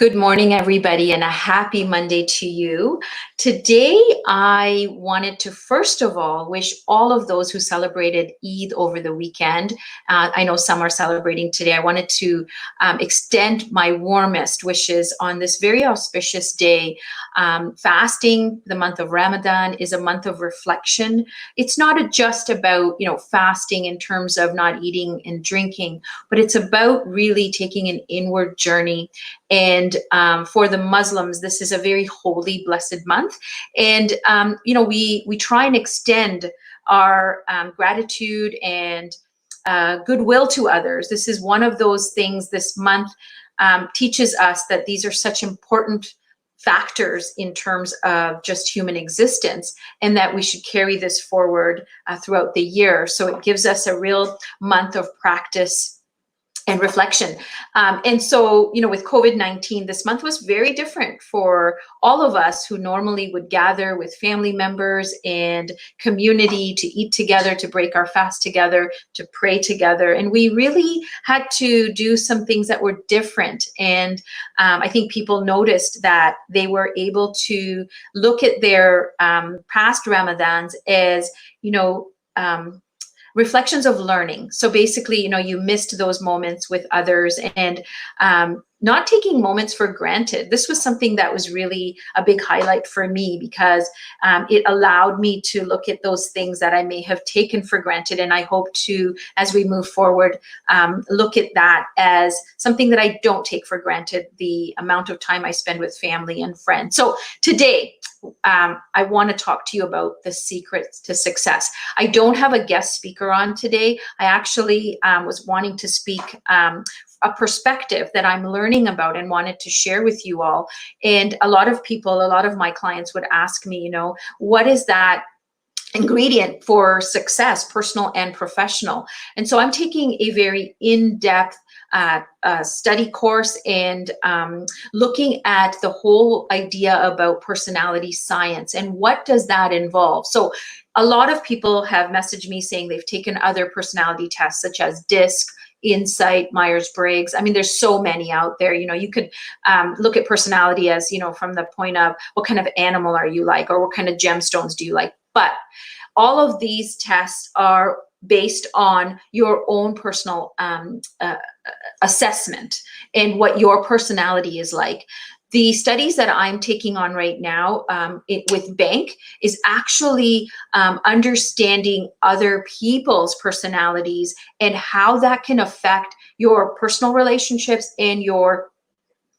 Good morning, everybody, and a happy Monday to you. Today, I wanted to first of all wish all of those who celebrated Eid over the weekend. I know some are celebrating today. I wanted to extend my warmest wishes on this very auspicious day. Fasting, the month of Ramadan, is a month of reflection. It's not just about, fasting in terms of not eating and drinking, but it's about really taking an inward journey. And for the Muslims, this is a very holy, blessed month. And, we try and extend our gratitude and goodwill to others. This is one of those things this month teaches us that these are such important factors in terms of just human existence, and that we should carry this forward throughout the year. So it gives us a real month of practice and reflection. And so, with COVID-19, this month was very different for all of us who normally would gather with family members and community to eat together, to break our fast together, to pray together. And we really had to do some things that were different. And I think people noticed that they were able to look at their past Ramadans as, reflections of learning. So basically, you missed those moments with others and not taking moments for granted. This was something that was really a big highlight for me because it allowed me to look at those things that I may have taken for granted. And I hope to, as we move forward, look at that as something that I don't take for granted, the amount of time I spend with family and friends. So today, I want to talk to you about the secrets to success. I don't have a guest speaker on today. I actually was wanting to speak a perspective that I'm learning about and wanted to share with you all. And a lot of my clients would ask me, what is that ingredient for success, personal and professional? And so I'm taking a very in-depth study course and looking at the whole idea about personality science and what does that involve. So a lot of people have messaged me saying they've taken other personality tests such as DISC, Insight, Myers-Briggs. I mean, there's so many out there. You could look at personality as, from the point of what kind of animal are you like, or what kind of gemstones do you like? But all of these tests are based on your own personal assessment and what your personality is like. The studies that I'm taking on right now with Bank is actually understanding other people's personalities and how that can affect your personal relationships and your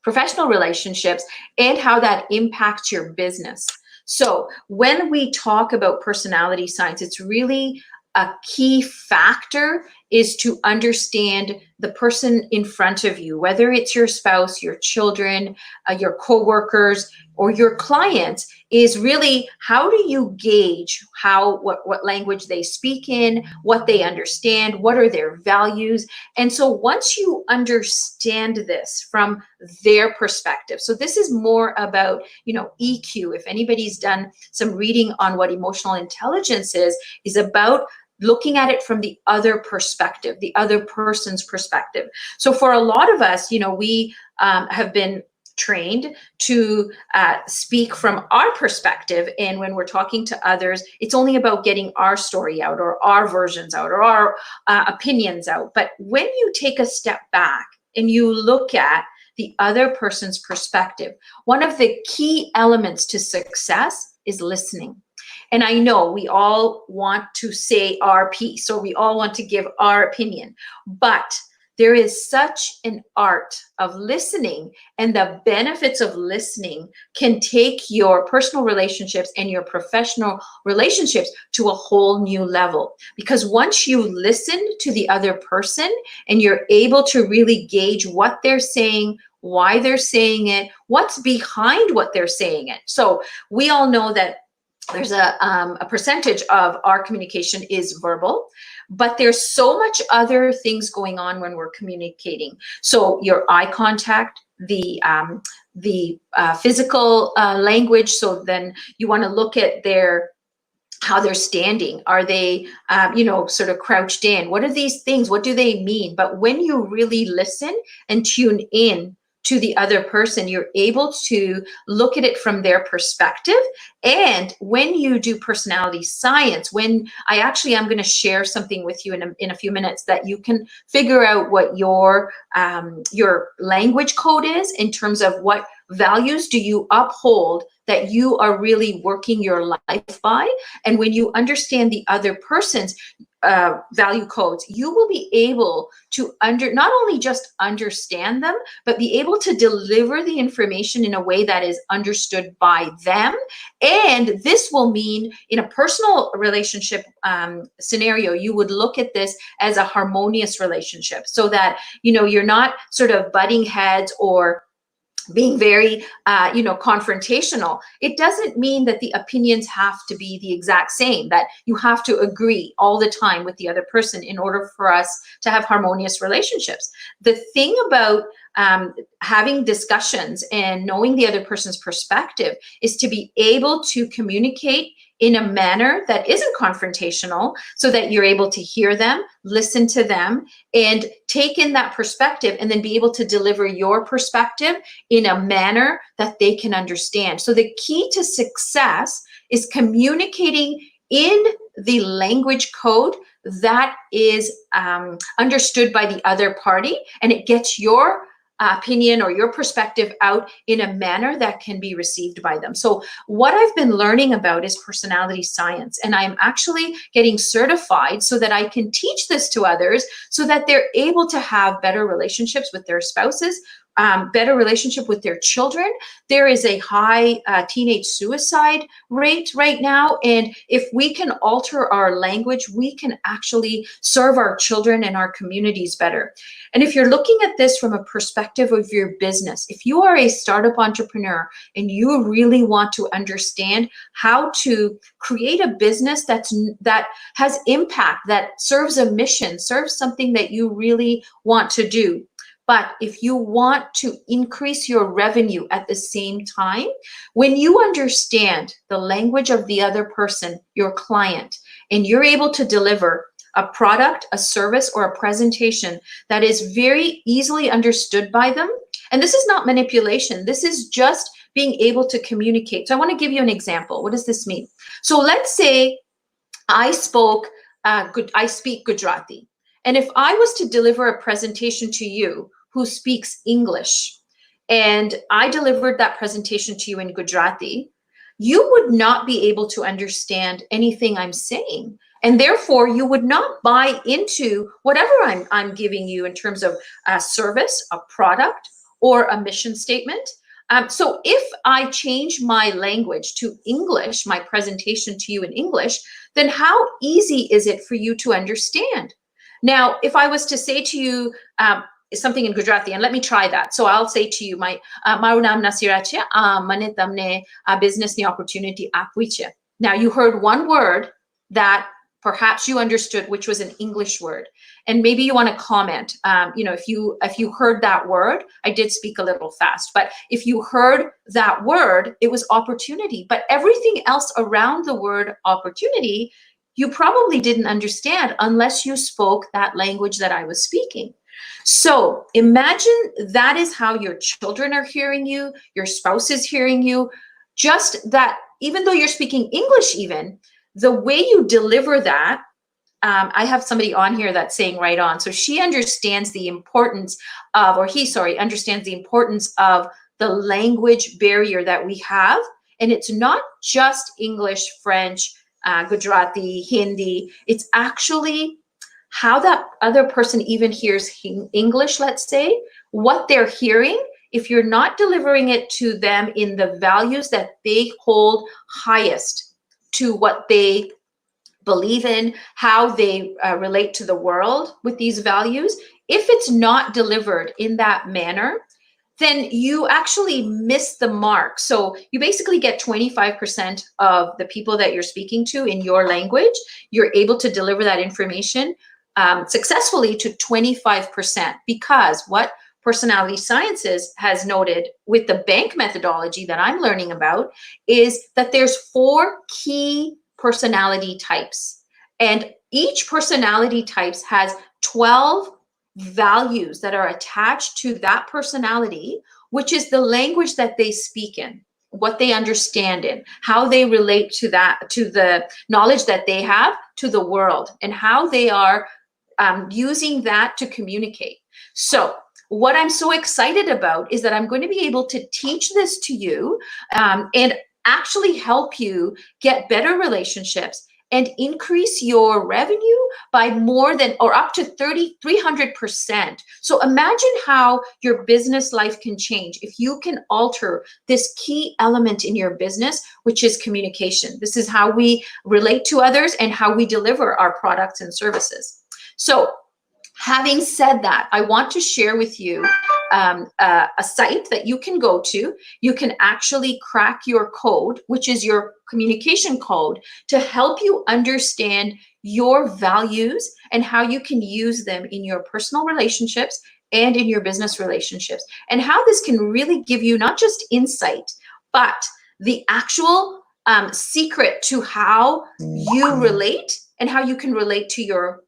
professional relationships and how that impacts your business. So when we talk about personality science, it's really a key factor is to understand the person in front of you, whether it's your spouse, your children, your coworkers, or your clients, is really how do you gauge what language they speak in, what they understand, what are their values. And so once you understand this from their perspective, so this is more about, EQ. If anybody's done some reading on what emotional intelligence is about looking at it from the other perspective, the other person's perspective. So for a lot of us, we have been trained to speak from our perspective. And when we're talking to others, it's only about getting our story out or our versions out or our opinions out. But when you take a step back and you look at the other person's perspective, one of the key elements to success is listening. And I know we all want to say our piece, or we all want to give our opinion, but there is such an art of listening, and the benefits of listening can take your personal relationships and your professional relationships to a whole new level. Because once you listen to the other person and you're able to really gauge what they're saying, why they're saying it, what's behind what they're saying it. So we all know that there's a percentage of our communication is verbal, but there's so much other things going on when we're communicating. So your eye contact, the physical language. So then you want to look at how they're standing. Are they, sort of crouched in? What are these things? What do they mean? But when you really listen and tune in to the other person, you're able to look at it from their perspective. And when you do personality science, when I'm going to share something with you in a few minutes that you can figure out what your language code is in terms of what values do you uphold that you are really working your life by. And when you understand the other person's value codes, you will be able to not only just understand them, but be able to deliver the information in a way that is understood by them. And this will mean in a personal relationship scenario, you would look at this as a harmonious relationship, so that, you're not sort of butting heads or being very, confrontational. It doesn't mean that the opinions have to be the exact same, that you have to agree all the time with the other person in order for us to have harmonious relationships. The thing about having discussions and knowing the other person's perspective is to be able to communicate in a manner that isn't confrontational, so that you're able to hear them, listen to them, and take in that perspective, and then be able to deliver your perspective in a manner that they can understand. So the key to success is communicating in the language code that is understood by the other party, and it gets your opinion or your perspective out in a manner that can be received by them. So what I've been learning about is personality science, and I'm actually getting certified so that I can teach this to others, so that they're able to have better relationships with their spouses, better relationship with their children. There is a high teenage suicide rate right now, and if we can alter our language, we can actually serve our children and our communities better. And if you're looking at this from a perspective of your business, if you are a startup entrepreneur and you really want to understand how to create a business that has impact, that serves a mission, serves something that you really want to do, but if you want to increase your revenue at the same time, when you understand the language of the other person, your client, and you're able to deliver a product, a service, or a presentation that is very easily understood by them, and this is not manipulation, this is just being able to communicate. So I want to give you an example. What does this mean? So let's say I speak Gujarati. And if I was to deliver a presentation to you who speaks English, and I delivered that presentation to you in Gujarati, you would not be able to understand anything I'm saying. And therefore, you would not buy into whatever I'm giving you in terms of a service, a product, or a mission statement. So if I change my language to English, my presentation to you in English, then how easy is it for you to understand? Now, if I was to say to you something in Gujarati, and let me try that. So I'll say to you, Maru naam Nasira છે, મને તમને businessની opportunity આપવી છે. Now, you heard one word that perhaps you understood, which was an English word. And maybe you want to comment, if you heard that word, I did speak a little fast, but if you heard that word, it was opportunity. But everything else around the word opportunity, you probably didn't understand unless you spoke that language that I was speaking. So imagine that is how your children are hearing you, your spouse is hearing you, just that even though you're speaking English even, the way you deliver that, I have somebody on here that's saying right on. So she understands the importance of, or he, sorry, understands the importance of the language barrier that we have. And it's not just English, French, Gujarati, Hindi. It's actually how that other person even hears English, let's say, what they're hearing. If you're not delivering it to them in the values that they hold highest to what they believe in, how they relate to the world with these values, if it's not delivered in that manner, then you actually miss the mark. So you basically get 25% of the people that you're speaking to in your language. You're able to deliver that information successfully to 25%, because what Personality Sciences has noted with the bank methodology that I'm learning about is that there's 4 key personality types, and each personality types has 12 values that are attached to that personality, which is the language that they speak in, what they understand in, how they relate to that, to the knowledge that they have to the world, and how they are using that to communicate. So what I'm so excited about is that I'm going to be able to teach this to you and actually help you get better relationships and increase your revenue by more than, or up to 300%. So imagine how your business life can change if you can alter this key element in your business, which is communication. This is how we relate to others and how we deliver our products and services. So having said that, I want to share with you a site that you can go to. You can actually crack your code, which is your communication code, to help you understand your values and how you can use them in your personal relationships and in your business relationships, and how this can really give you not just insight, but the actual secret to how you relate and how you can relate to your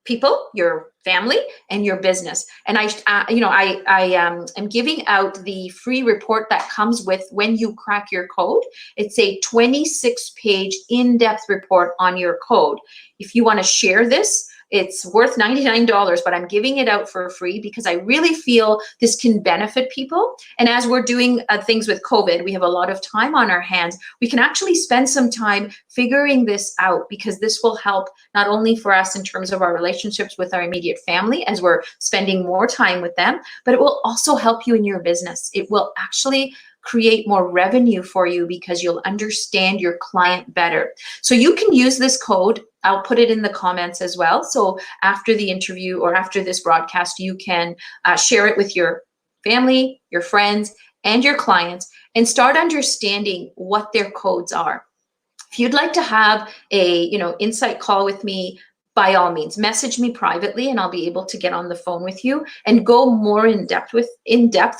people, your family, and your business. And I am giving out the free report that comes with when you crack your code. It's a 26-page in-depth report on your code. If you want to share this, it's worth $99, but I'm giving it out for free because I really feel this can benefit people. And as we're doing things with COVID, we have a lot of time on our hands. We can actually spend some time figuring this out, because this will help not only for us in terms of our relationships with our immediate family as we're spending more time with them, but it will also help you in your business. It will actually create more revenue for you because you'll understand your client better. So you can use this code. I'll put it in the comments as well. So after the interview or after this broadcast, you can share it with your family, your friends, and your clients, and start understanding what their codes are. If you'd like to have a insight call with me, by all means, message me privately and I'll be able to get on the phone with you and go more in depth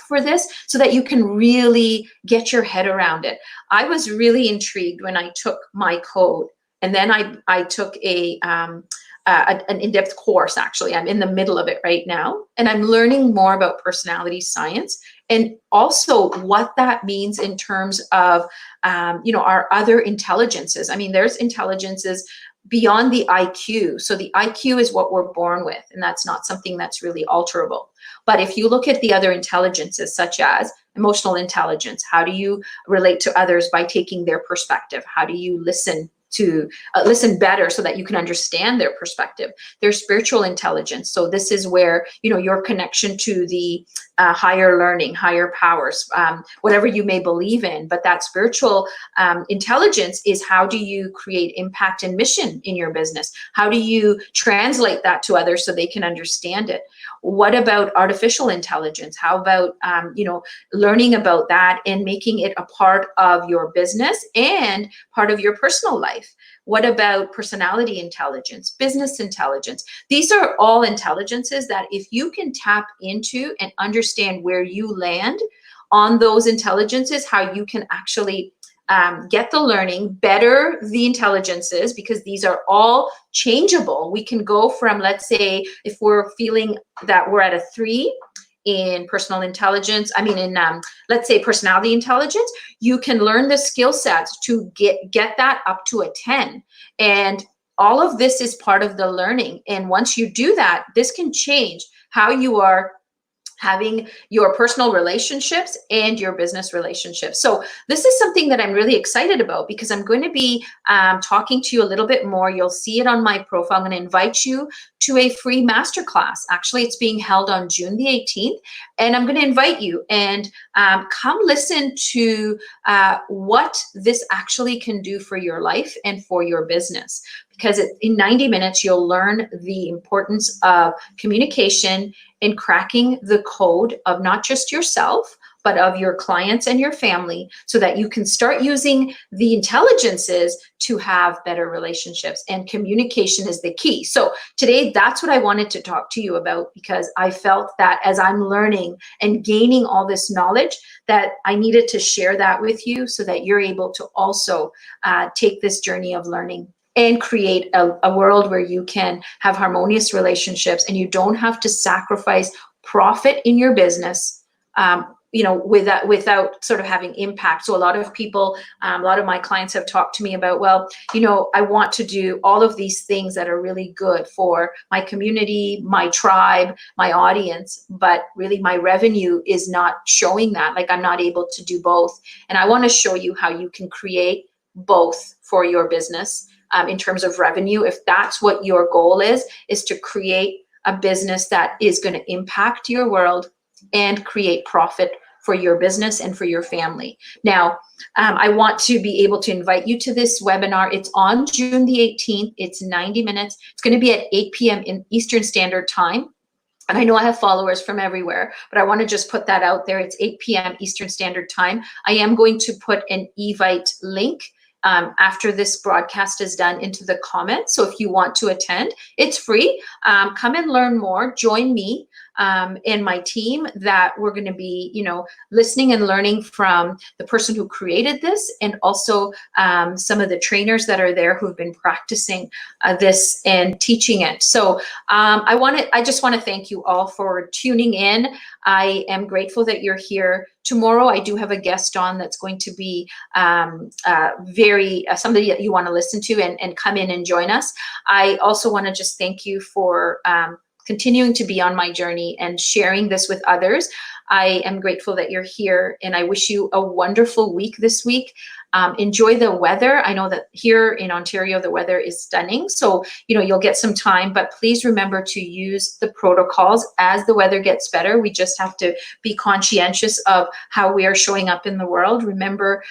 for this, so that you can really get your head around it. I was really intrigued when I took my code, and then I took an in-depth course. Actually, I'm in the middle of it right now, and I'm learning more about personality science and also what that means in terms of our other intelligences. I mean, there's intelligences beyond the IQ. So the IQ is what we're born with, and that's not something that's really alterable. But if you look at the other intelligences, such as emotional intelligence, how do you relate to others by taking their perspective? How do you listen better so that you can understand their perspective? There's spiritual intelligence. So this is where, your connection to the higher learning, higher powers, whatever you may believe in. But that spiritual intelligence is, how do you create impact and mission in your business? How do you translate that to others so they can understand it? What about artificial intelligence? How about, learning about that and making it a part of your business and part of your personal life? What about personality intelligence, business intelligence? These are all intelligences that if you can tap into and understand where you land on those intelligences, how you can actually get the learning, better the intelligences, because these are all changeable. We can go from, let's say, if we're feeling that we're at a 3 in personal intelligence, let's say personality intelligence, you can learn the skill sets to get that up to a 10. And all of this is part of the learning. And once you do that, this can change how you are having your personal relationships and your business relationships. So this is something that I'm really excited about, because I'm going to be talking to you a little bit more. You'll see it on my profile. I'm going to invite you to a free masterclass. Actually, it's being held on June the 18th, and I'm going to invite you and come listen to what this actually can do for your life and for your business. Because in 90 minutes, you'll learn the importance of communication and cracking the code of not just yourself, but of your clients and your family, so that you can start using the intelligences to have better relationships. And communication is the key. So today, that's what I wanted to talk to you about, because I felt that as I'm learning and gaining all this knowledge, that I needed to share that with you so that you're able to also take this journey of learning and create a world where you can have harmonious relationships and you don't have to sacrifice profit in your business, without sort of having impact. So a lot of people, a lot of my clients have talked to me about, well, I want to do all of these things that are really good for my community, my tribe, my audience, but really my revenue is not showing that. Like, I'm not able to do both. And I want to show you how you can create both for your business, in terms of revenue. If that's what your goal is to create a business that is going to impact your world and create profit for your business and for your family. Now, I want to be able to invite you to this webinar. It's on June the 18th. It's 90 minutes. It's going to be at 8 p.m. in Eastern Standard Time. And I know I have followers from everywhere, but I want to just put that out there. It's 8 p.m. Eastern Standard Time. I am going to put an Evite link after this broadcast is done into the comments. So if you want to attend, it's free. Come and learn more. Join me and my team, that we're going to be, listening and learning from the person who created this, and also some of the trainers that are there who've been practicing this and teaching it. So I just want to thank you all for tuning in. I am grateful that you're here. Tomorrow, I do have a guest on that's going to be somebody that you want to listen to and come in and join us. I also want to just thank you for continuing to be on my journey and sharing this with others. I am grateful that you're here, and I wish you a wonderful week this week. Enjoy the weather. I know that here in Ontario, the weather is stunning. So, you'll get some time, but please remember to use the protocols as the weather gets better. We just have to be conscientious of how we are showing up in the world. Remember,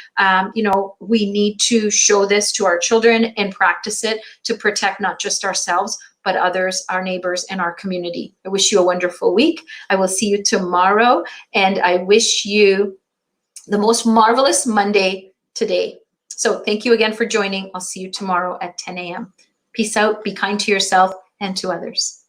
we need to show this to our children and practice it to protect not just ourselves, but others, our neighbors, and our community. I wish you a wonderful week. I will see you tomorrow, and I wish you the most marvelous Monday today. So thank you again for joining. I'll see you tomorrow at 10 a.m. Peace out. Be kind to yourself and to others.